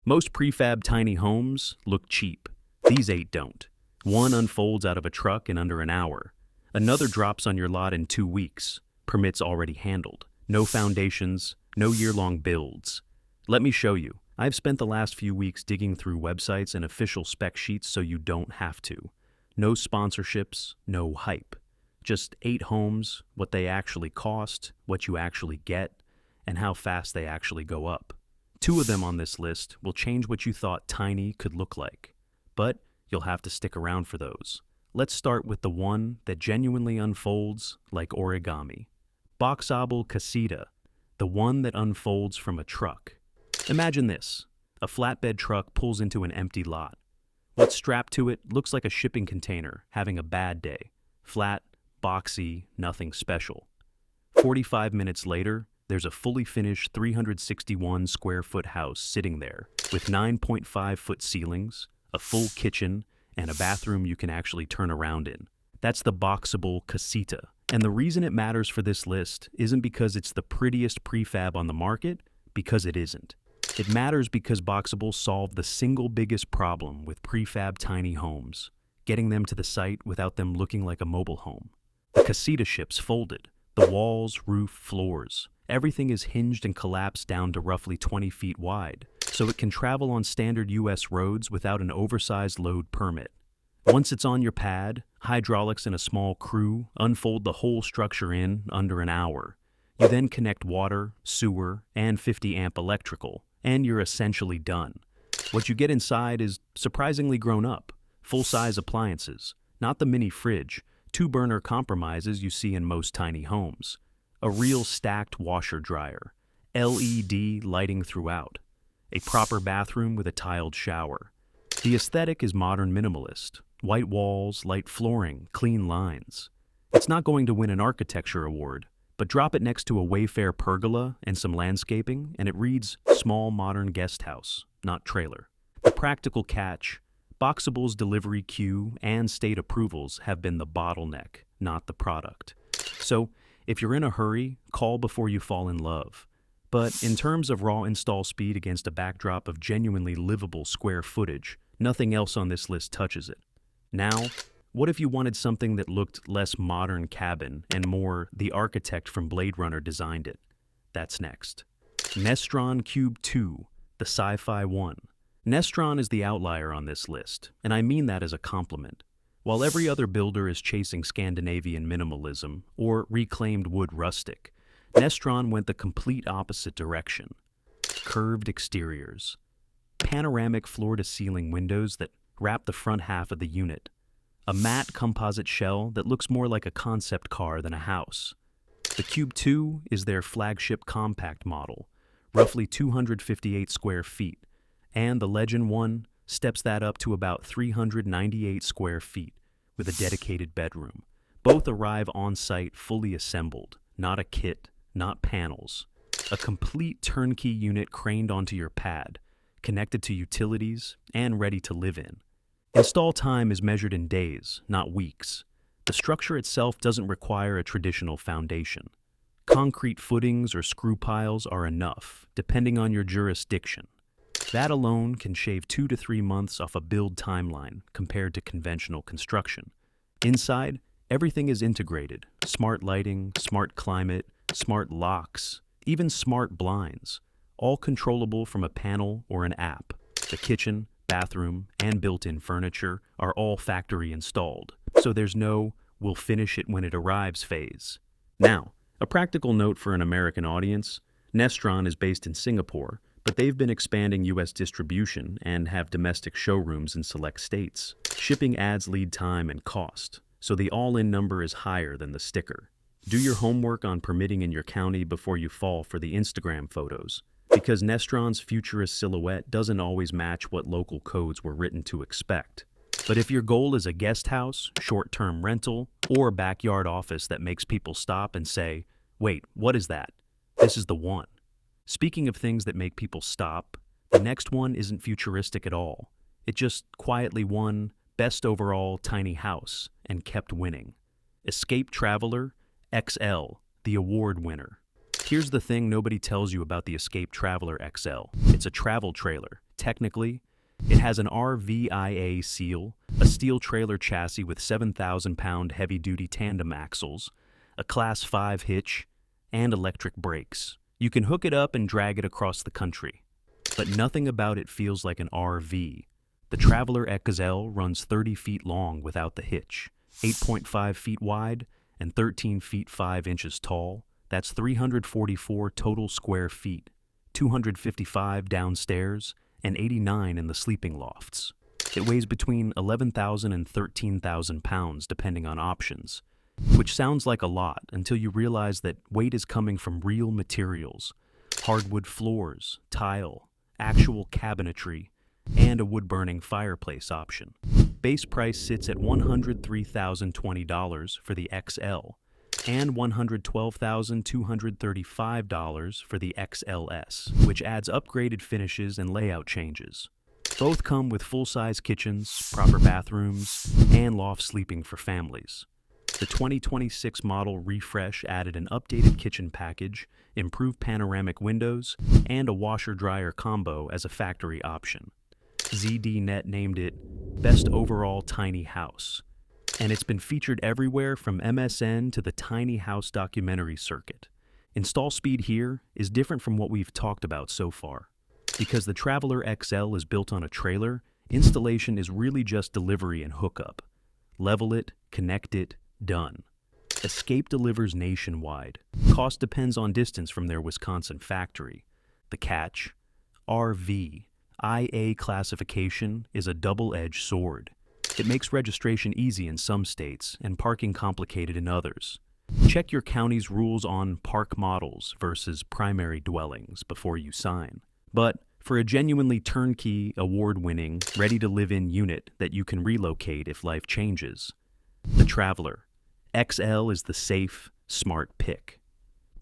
Most prefab tiny homes look cheap. These 8 don't. One unfolds out of a truck in under an hour. Another drops on your lot in 2 weeks. Permits already handled. No foundations, no year-long builds. Let me show you. I've spent the last few weeks digging through websites and official spec sheets so you don't have to. No sponsorships, no hype. Just 8 homes, what they actually cost, what you actually get, and how fast they actually go up. 2 of them on this list will change what you thought tiny could look like. But you'll have to stick around for those. Let's start with the one that genuinely unfolds like origami. Boxabl Casita, the one that unfolds from a truck. Imagine this. A flatbed truck pulls into an empty lot. What's strapped to it looks like a shipping container having a bad day. Flat, boxy, nothing special. 45 minutes later, there's a fully finished 361 square foot house sitting there with 9.5 foot ceilings, a full kitchen, and a bathroom you can actually turn around in. That's the Boxabl Casita. And the reason it matters for this list isn't because it's the prettiest prefab on the market, because it isn't. It matters because Boxabl solved the single biggest problem with prefab tiny homes, getting them to the site without them looking like a mobile home. The Casita ship's folded. The walls, roof, floors, everything is hinged and collapsed down to roughly 20 feet wide, so it can travel on standard US roads without an oversized load permit. Once it's on your pad, hydraulics and a small crew unfold the whole structure in under an hour. You then connect water, sewer, and 50-amp electrical, and you're essentially done. What you get inside is surprisingly grown up. Full-size appliances, not the mini fridge, 2-burner compromises you see in most tiny homes. A real stacked washer-dryer, LED lighting throughout. A proper bathroom with a tiled shower. The aesthetic is modern minimalist. White walls, light flooring, clean lines. It's not going to win an architecture award, but drop it next to a Wayfair pergola and some landscaping, and it reads small modern guest house, not trailer. The practical catch: Boxabl's delivery queue and state approvals have been the bottleneck, not the product. So, if you're in a hurry, call before you fall in love. But in terms of raw install speed against a backdrop of genuinely livable square footage, nothing else on this list touches it. Now, what if you wanted something that looked less modern cabin and more the architect from Blade Runner designed it? That's next. Nestron Cube 2, the Sci-Fi one. Nestron is the outlier on this list, and I mean that as a compliment. While every other builder is chasing Scandinavian minimalism or reclaimed wood rustic, Nestron went the complete opposite direction. Curved exteriors. Panoramic floor-to-ceiling windows that wrap the front half of the unit. A matte composite shell that looks more like a concept car than a house. The Cube 2 is their flagship compact model, roughly 258 square feet, and the Legend 1 steps that up to about 398 square feet with a dedicated bedroom. Both arrive on-site fully assembled, not a kit, not panels. A complete turnkey unit craned onto your pad, connected to utilities, and ready to live in. Install time is measured in days, not weeks. The structure itself doesn't require a traditional foundation. Concrete footings or screw piles are enough, depending on your jurisdiction. That alone can shave 2 to 3 months off a build timeline compared to conventional construction. Inside, everything is integrated. Smart lighting, smart climate, smart locks, even smart blinds, all controllable from a panel or an app. The kitchen, bathroom, and built-in furniture are all factory installed, so there's no "we'll finish it when it arrives" phase. Now, a practical note for an American audience: Nestron is based in Singapore, but they've been expanding U.S. distribution and have domestic showrooms in select states. Shipping adds lead time and cost, so the all-in number is higher than the sticker. Do your homework on permitting in your county before you fall for the Instagram photos, because Nestron's futurist silhouette doesn't always match what local codes were written to expect. But if your goal is a guest house, short-term rental, or backyard office that makes people stop and say, "Wait, what is that?" this is the one. Speaking of things that make people stop, the next one isn't futuristic at all. It just quietly won Best Overall Tiny House and kept winning. Escape Traveler XL, the award winner. Here's the thing nobody tells you about the Escape Traveler XL. It's a travel trailer, technically, it has an RVIA seal, a steel trailer chassis with 7,000-pound heavy-duty tandem axles, a Class 5 hitch, and electric brakes. You can hook it up and drag it across the country. But nothing about it feels like an RV. The Traveler XL runs 30 feet long without the hitch, 8.5 feet wide, and 13 feet 5 inches tall. That's 344 total square feet, 255 downstairs, and 89 in the sleeping lofts. It weighs between 11,000 and 13,000 pounds depending on options, which sounds like a lot until you realize that weight is coming from real materials: hardwood floors, tile, actual cabinetry, and a wood-burning fireplace option. Base price sits at $103,020 for the XL and $112,235 for the XLS, which adds upgraded finishes and layout changes. Both come with full-size kitchens, proper bathrooms, and loft sleeping for families. The 2026 model refresh added an updated kitchen package, improved panoramic windows, and a washer-dryer combo as a factory option. ZDNet named it Best Overall Tiny House, and it's been featured everywhere from MSN to the Tiny House documentary circuit. Install speed here is different from what we've talked about so far. Because the Traveler XL is built on a trailer, installation is really just delivery and hookup. Level it, connect it, done. Escape delivers nationwide. Cost depends on distance from their Wisconsin factory. The catch: RVIA classification is a double-edged sword. It makes registration easy in some states and parking complicated in others. Check your county's rules on park models versus primary dwellings before you sign. But for a genuinely turnkey, award-winning, ready-to-live-in unit that you can relocate if life changes, the Traveler XL is the safe, smart pick.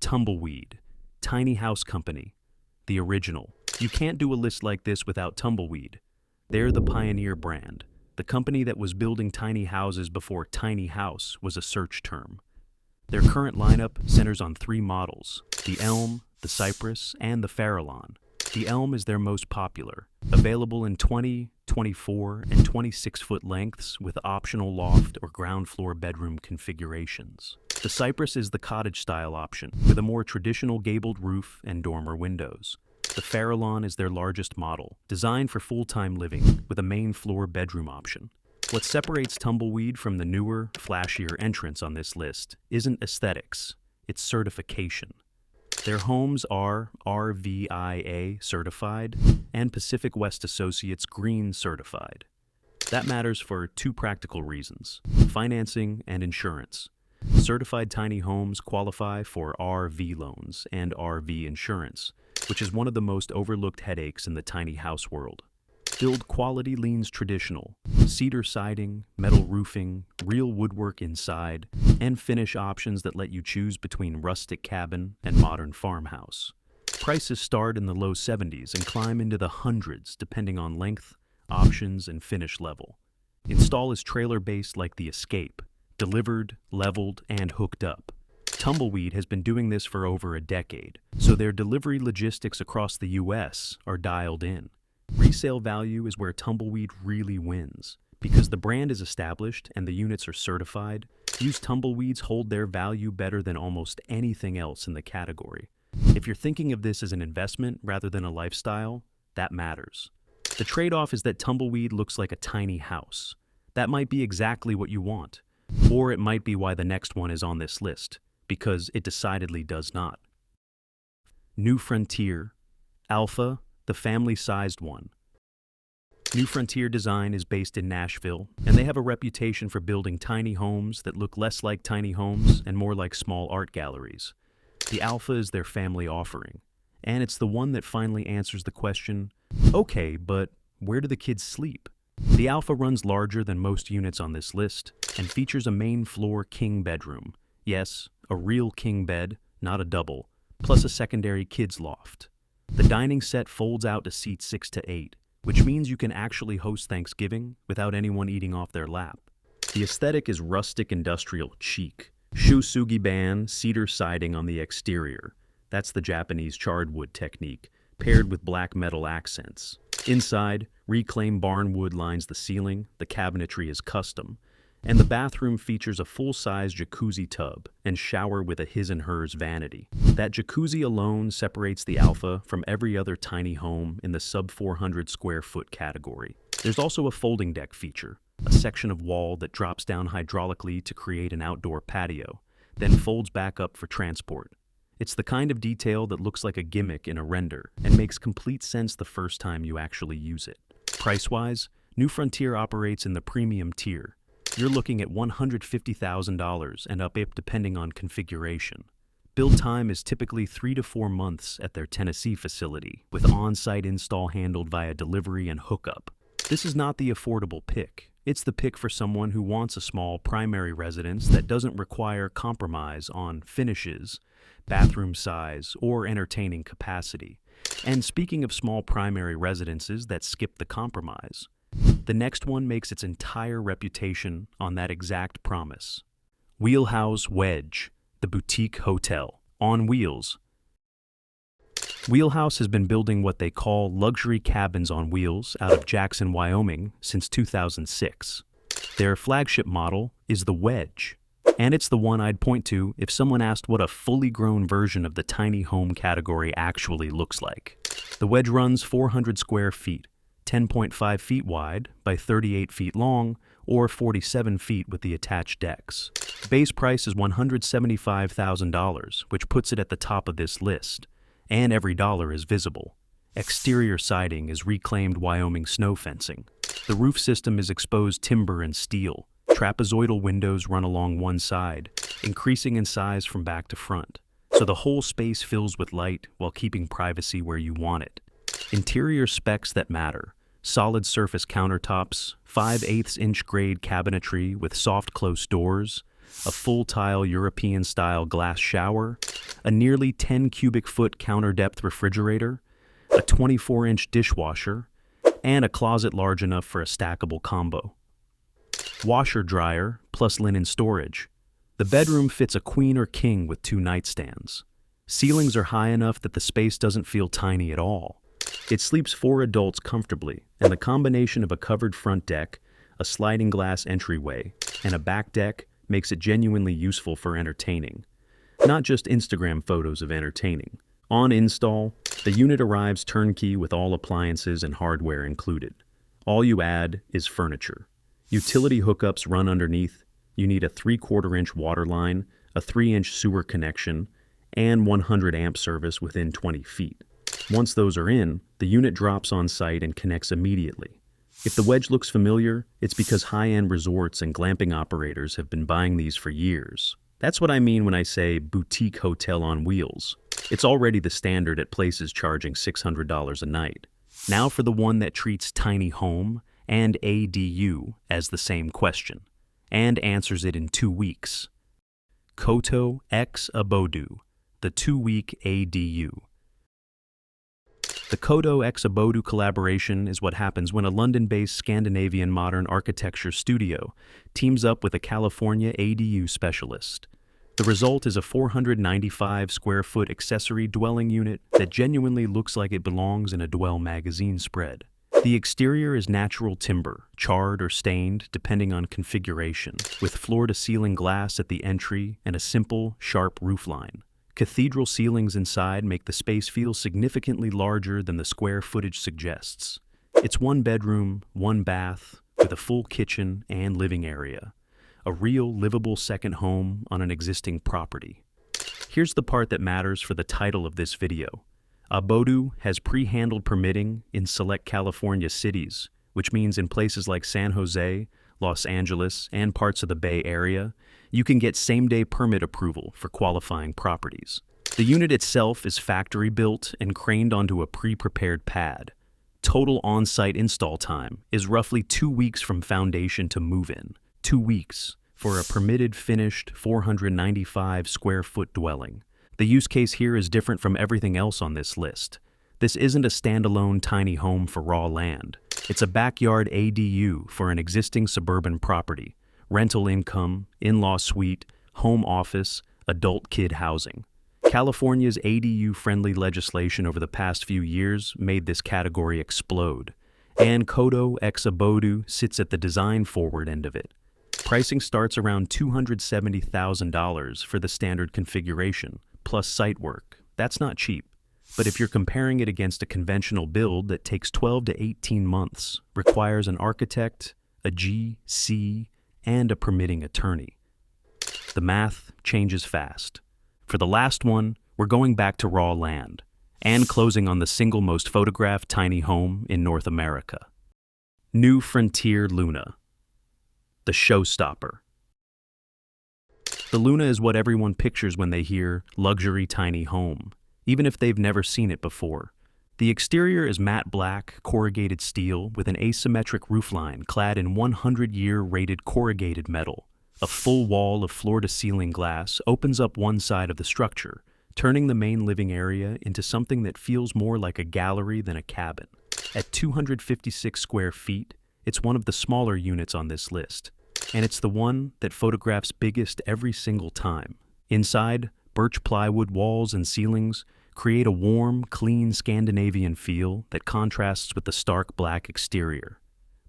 Tumbleweed, tiny house company, the original. You can't do a list like this without Tumbleweed. They're the pioneer brand, the company that was building tiny houses before tiny house was a search term. Their current lineup centers on 3 models: the Elm, the Cypress, and the Farallon. The Elm is their most popular, available in 20, 24, and 26-foot lengths with optional loft or ground floor bedroom configurations. The Cypress is the cottage-style option, with a more traditional gabled roof and dormer windows. The Farallon is their largest model, designed for full-time living, with a main floor bedroom option. What separates Tumbleweed from the newer, flashier entrants on this list isn't aesthetics, it's certification. Their homes are RVIA-certified and Pacific West Associates Green certified. That matters for 2 practical reasons: financing and insurance. Certified tiny homes qualify for RV loans and RV insurance, which is one of the most overlooked headaches in the tiny house world. Build quality leans traditional: cedar siding, metal roofing, real woodwork inside, and finish options that let you choose between rustic cabin and modern farmhouse. Prices start in the low 70s and climb into the hundreds depending on length, options, and finish level. Install is trailer-based like the Escape, delivered, leveled, and hooked up. Tumbleweed has been doing this for over a decade, so their delivery logistics across the US are dialed in. Resale value is where Tumbleweed really wins. Because the brand is established and the units are certified, used Tumbleweeds hold their value better than almost anything else in the category. If you're thinking of this as an investment rather than a lifestyle, that matters. The trade-off is that Tumbleweed looks like a tiny house. That might be exactly what you want. Or it might be why the next one is on this list, because it decidedly does not. New Frontier, Alpha, the family-sized one. New Frontier Design is based in Nashville, and they have a reputation for building tiny homes that look less like tiny homes and more like small art galleries. The Alpha is their family offering, and it's the one that finally answers the question, okay, but where do the kids sleep? The Alpha runs larger than most units on this list and features a main floor king bedroom. Yes, a real king bed, not a double, plus a secondary kids loft. The dining set folds out to seat 6 to 8, which means you can actually host Thanksgiving without anyone eating off their lap. The aesthetic is rustic industrial chic. Shusugi-ban cedar siding on the exterior. That's the Japanese charred wood technique, paired with black metal accents. Inside, reclaimed barn wood lines the ceiling, the cabinetry is custom, and the bathroom features a full-size jacuzzi tub and shower with a his and hers vanity. That jacuzzi alone separates the Alpha from every other tiny home in the sub-400 square foot category. There's also a folding deck feature, a section of wall that drops down hydraulically to create an outdoor patio, then folds back up for transport. It's the kind of detail that looks like a gimmick in a render and makes complete sense the first time you actually use it. Price-wise, New Frontier operates in the premium tier. You're looking at $150,000 and up depending on configuration. Build time is typically 3 to 4 months at their Tennessee facility, with on-site install handled via delivery and hookup. This is not the affordable pick. It's the pick for someone who wants a small primary residence that doesn't require compromise on finishes, bathroom size, or entertaining capacity. And speaking of small primary residences that skip the compromise, the next one makes its entire reputation on that exact promise. Wheelhaus Wedge, the boutique hotel, on wheels. Wheelhaus has been building what they call luxury cabins on wheels out of Jackson, Wyoming since 2006. Their flagship model is the Wedge, and it's the one I'd point to if someone asked what a fully grown version of the tiny home category actually looks like. The Wedge runs 400 square feet, 10.5 feet wide by 38 feet long, or 47 feet with the attached decks. Base price is $175,000, which puts it at the top of this list, and every dollar is visible. Exterior siding is reclaimed Wyoming snow fencing. The roof system is exposed timber and steel. Trapezoidal windows run along one side, increasing in size from back to front, so the whole space fills with light while keeping privacy where you want it. Interior specs that matter: solid surface countertops, 5/8-inch grade cabinetry with soft close doors, a full-tile European-style glass shower, a nearly 10 cubic foot counter-depth refrigerator, a 24-inch dishwasher, and a closet large enough for a stackable combo. Washer dryer plus linen storage. The bedroom fits a queen or king with 2 nightstands. Ceilings are high enough that the space doesn't feel tiny at all. It sleeps 4 adults comfortably, and the combination of a covered front deck, a sliding glass entryway, and a back deck makes it genuinely useful for entertaining. Not just Instagram photos of entertaining. On install, the unit arrives turnkey with all appliances and hardware included. All you add is furniture. Utility hookups run underneath. You need a 3/4-inch water line, a 3-inch sewer connection, and 100 amp service within 20 feet. Once those are in, the unit drops on site and connects immediately. If the Wedge looks familiar, it's because high-end resorts and glamping operators have been buying these for years. That's what I mean when I say boutique hotel on wheels. It's already the standard at places charging $600 a night. Now for the one that treats tiny home and ADU as the same question, and answers it in 2 weeks. Koto x Abodu, the 2-week ADU. The Koto x Abodu collaboration is what happens when a London-based Scandinavian modern architecture studio teams up with a California ADU specialist. The result is a 495 square foot accessory dwelling unit that genuinely looks like it belongs in a Dwell magazine spread. The exterior is natural timber, charred or stained depending on configuration, with floor-to-ceiling glass at the entry and a simple, sharp roofline. Cathedral ceilings inside make the space feel significantly larger than the square footage suggests. It's 1 bedroom, 1 bath, with a full kitchen and living area. A real livable second home on an existing property. Here's the part that matters for the title of this video. Abodu has pre-handled permitting in select California cities, which means in places like San Jose, Los Angeles, and parts of the Bay Area, you can get same-day permit approval for qualifying properties. The unit itself is factory-built and craned onto a pre-prepared pad. Total on-site install time is roughly 2 weeks from foundation to move-in. 2 weeks for a permitted finished 495 square foot dwelling. The use case here is different from everything else on this list. This isn't a standalone tiny home for raw land. It's a backyard ADU for an existing suburban property, rental income, in-law suite, home office, adult kid housing. California's ADU-friendly legislation over the past few years made this category explode, and Koto x Abodu sits at the design-forward end of it. Pricing starts around $270,000 for the standard configuration, plus site work. That's not cheap. But if you're comparing it against a conventional build that takes 12 to 18 months, requires an architect, a GC, and a permitting attorney, the math changes fast. For the last one, we're going back to raw land and closing on the single most photographed tiny home in North America. New Frontier Luna, the showstopper. The Luna is what everyone pictures when they hear luxury tiny home, even if they've never seen it before. The exterior is matte black, corrugated steel with an asymmetric roofline clad in 100-year rated corrugated metal. A full wall of floor-to-ceiling glass opens up one side of the structure, turning the main living area into something that feels more like a gallery than a cabin. At 256 square feet, it's one of the smaller units on this list, and it's the one that photographs biggest every single time. Inside, birch plywood walls and ceilings create a warm, clean Scandinavian feel that contrasts with the stark black exterior.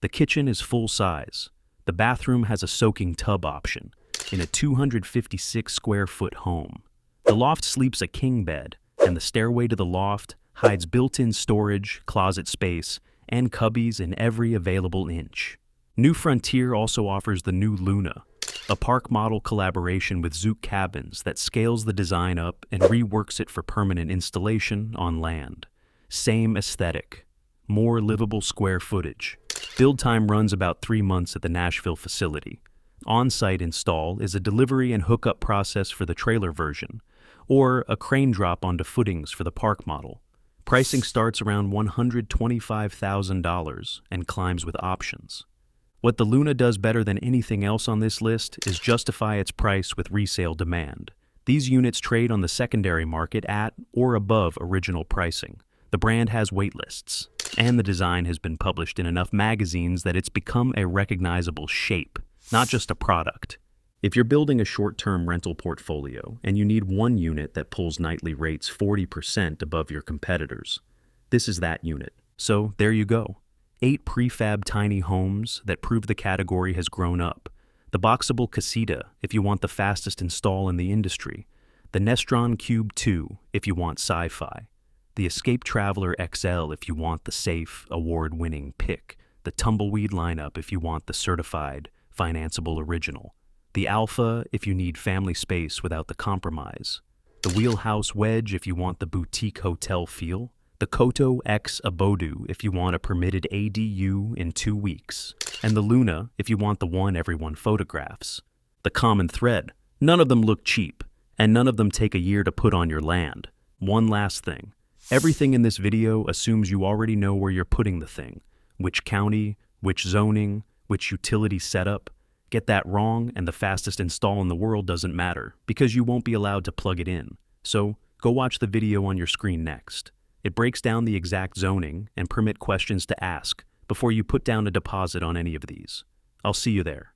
The kitchen is full size. The bathroom has a soaking tub option in a 256 square foot home. The loft sleeps a king bed, and the stairway to the loft hides built-in storage, closet space, and cubbies in every available inch. New Frontier also offers the new Luna, a park model collaboration with Zook Cabins that scales the design up and reworks it for permanent installation on land. Same aesthetic, more livable square footage. Build time runs about 3 months at the Nashville facility. On-site install is a delivery and hookup process for the trailer version, or a crane drop onto footings for the park model. Pricing starts around $125,000 and climbs with options. What the Luna does better than anything else on this list is justify its price with resale demand. These units trade on the secondary market at or above original pricing. The brand has waitlists, and the design has been published in enough magazines that it's become a recognizable shape, not just a product. If you're building a short-term rental portfolio and you need one unit that pulls nightly rates 40% above your competitors, this is that unit. So there you go. 8 prefab tiny homes that prove the category has grown up. The Boxabl Casita, if you want the fastest install in the industry. The Nestron Cube 2, if you want Sci-Fi. The Escape Traveler XL, if you want the safe, award-winning pick. The Tumbleweed lineup, if you want the certified, financeable original. The Alpha, if you need family space without the compromise. The Wheelhaus Wedge, if you want the boutique hotel feel. The Koto x Abodu, if you want a permitted ADU in 2 weeks. And the Luna, if you want the one everyone photographs. The common thread: none of them look cheap, and none of them take a year to put on your land. One last thing. Everything in this video assumes you already know where you're putting the thing. Which county, which zoning, which utility setup. Get that wrong, and the fastest install in the world doesn't matter, because you won't be allowed to plug it in. So, go watch the video on your screen next. It breaks down the exact zoning and permit questions to ask before you put down a deposit on any of these. I'll see you there.